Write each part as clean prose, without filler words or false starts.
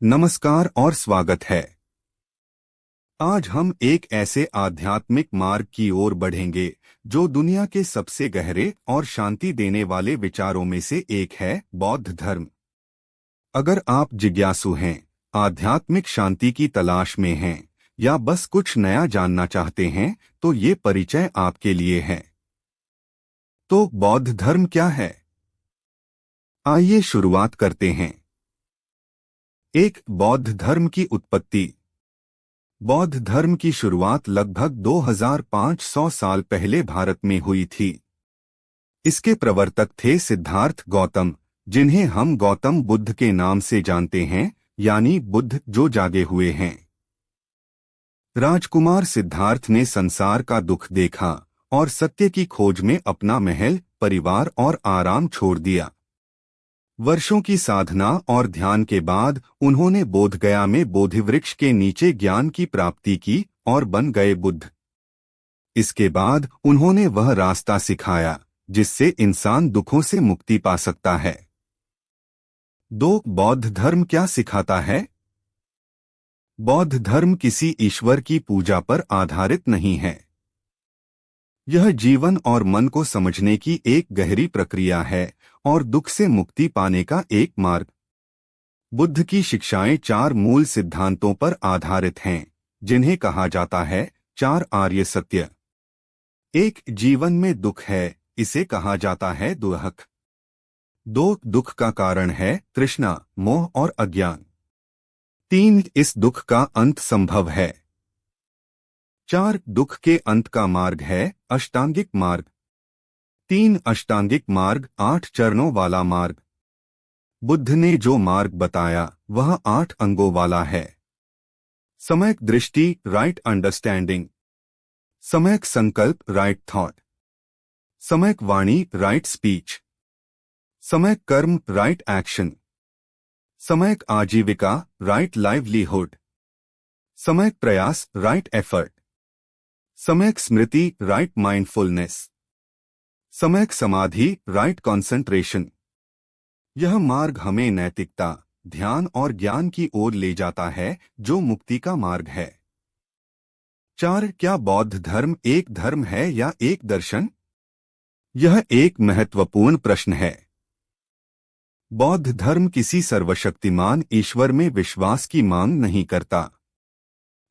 नमस्कार और स्वागत है। आज हम एक ऐसे आध्यात्मिक मार्ग की ओर बढ़ेंगे जो दुनिया के सबसे गहरे और शांति देने वाले विचारों में से एक है, बौद्ध धर्म। अगर आप जिज्ञासु हैं, आध्यात्मिक शांति की तलाश में हैं या बस कुछ नया जानना चाहते हैं, तो ये परिचय आपके लिए है। तो बौद्ध धर्म क्या है? आइए शुरुआत करते हैं। एक, बौद्ध धर्म की उत्पत्ति। बौद्ध धर्म की शुरुआत लगभग 2500 साल पहले भारत में हुई थी। इसके प्रवर्तक थे सिद्धार्थ गौतम, जिन्हें हम गौतम बुद्ध के नाम से जानते हैं, यानी बुद्ध जो जागे हुए हैं। राजकुमार सिद्धार्थ ने संसार का दुख देखा और सत्य की खोज में अपना महल, परिवार और आराम छोड़ दिया। वर्षों की साधना और ध्यान के बाद उन्होंने बोधगया में बोधिवृक्ष के नीचे ज्ञान की प्राप्ति की और बन गए बुद्ध। इसके बाद उन्होंने वह रास्ता सिखाया जिससे इंसान दुखों से मुक्ति पा सकता है। 2, बौद्ध धर्म क्या सिखाता है? बौद्ध धर्म किसी ईश्वर की पूजा पर आधारित नहीं है। यह जीवन और मन को समझने की एक गहरी प्रक्रिया है और दुख से मुक्ति पाने का एक मार्ग। बुद्ध की शिक्षाएं 4 मूल सिद्धांतों पर आधारित हैं, जिन्हें कहा जाता है 4 आर्य सत्य। 1, जीवन में दुख है, इसे कहा जाता है दुःख। 2, दुख का कारण है तृष्णा, मोह और अज्ञान। 3, इस दुख का अंत संभव है। 4, दुख के अंत का मार्ग है अष्टांगिक मार्ग। 3, अष्टांगिक मार्ग 8 चरणों वाला मार्ग। बुद्ध ने जो मार्ग बताया वह 8 अंगों वाला है। सम्यक दृष्टि, राइट अंडरस्टैंडिंग। सम्यक संकल्प, राइट थॉट। सम्यक वाणी, राइट स्पीच। सम्यक कर्म, राइट एक्शन। सम्यक आजीविका, राइट लाइवलीहुड। सम्यक प्रयास, राइट एफर्ट। सम्यक स्मृति, राइट माइंडफुलनेस। सम्यक समाधि, राइट कंसंट्रेशन। यह मार्ग हमें नैतिकता, ध्यान और ज्ञान की ओर ले जाता है, जो मुक्ति का मार्ग है। 4, क्या बौद्ध धर्म एक धर्म है या एक दर्शन? यह एक महत्वपूर्ण प्रश्न है। बौद्ध धर्म किसी सर्वशक्तिमान ईश्वर में विश्वास की मांग नहीं करता।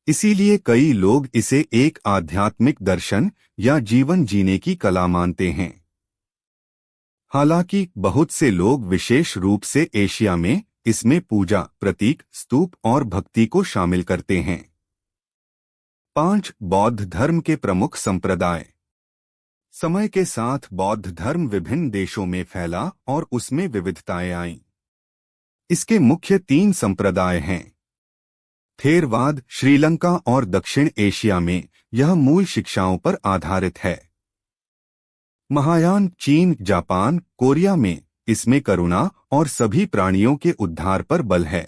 इसीलिए कई लोग इसे एक आध्यात्मिक दर्शन या जीवन जीने की कला मानते हैं। हालांकि बहुत से लोग, विशेष रूप से एशिया में, इसमें पूजा, प्रतीक, स्तूप और भक्ति को शामिल करते हैं। 5, बौद्ध धर्म के प्रमुख संप्रदाय। समय के साथ बौद्ध धर्म विभिन्न देशों में फैला और उसमें विविधताएं आईं। इसके मुख्य 3 संप्रदाय हैं। थेरवाद, श्रीलंका और दक्षिण एशिया में यह मूल शिक्षाओं पर आधारित है। महायान, चीन, जापान, कोरिया में इसमें करुणा और सभी प्राणियों के उद्धार पर बल है।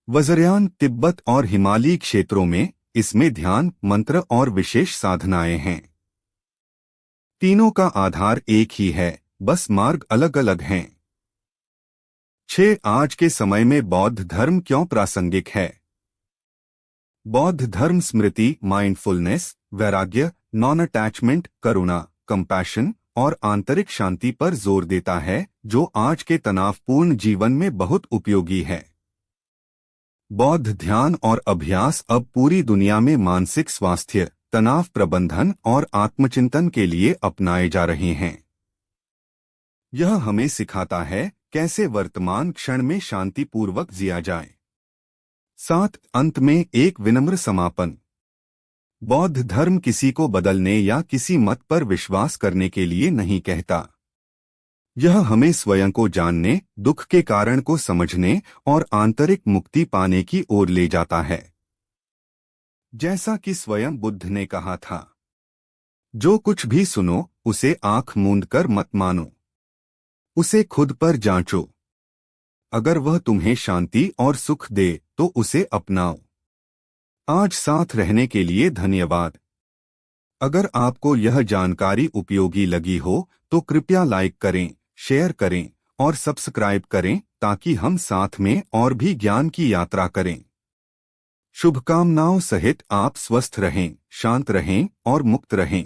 वज्रयान, तिब्बत और हिमालयी क्षेत्रों में इसमें ध्यान, मंत्र और विशेष साधनाएं हैं। तीनों का आधार एक ही है, बस मार्ग अलग अलग हैं। 6, आज के समय में बौद्ध धर्म क्यों प्रासंगिक है? बौद्ध धर्म स्मृति, माइंडफुलनेस, वैराग्य, नॉन अटैचमेंट, करुणा, कंपैशन और आंतरिक शांति पर जोर देता है, जो आज के तनावपूर्ण जीवन में बहुत उपयोगी है। बौद्ध ध्यान और अभ्यास अब पूरी दुनिया में मानसिक स्वास्थ्य, तनाव प्रबंधन और आत्मचिंतन के लिए अपनाए जा रहे हैं। यह हमें सिखाता है कैसे वर्तमान क्षण में शांतिपूर्वक जिया जाए। 7, अंत में एक विनम्र समापन। बौद्ध धर्म किसी को बदलने या किसी मत पर विश्वास करने के लिए नहीं कहता। यह हमें स्वयं को जानने, दुख के कारण को समझने और आंतरिक मुक्ति पाने की ओर ले जाता है। जैसा कि स्वयं बुद्ध ने कहा था, जो कुछ भी सुनो उसे आंख मूंद कर मत मानो, उसे खुद पर जांचो। अगर वह तुम्हें शांति और सुख दे तो उसे अपनाओ। आज साथ रहने के लिए धन्यवाद। अगर आपको यह जानकारी उपयोगी लगी हो तो कृपया लाइक करें, शेयर करें और सब्सक्राइब करें ताकि हम साथ में और भी ज्ञान की यात्रा करें। शुभकामनाओं सहित आप स्वस्थ रहें, शांत रहें और मुक्त रहें।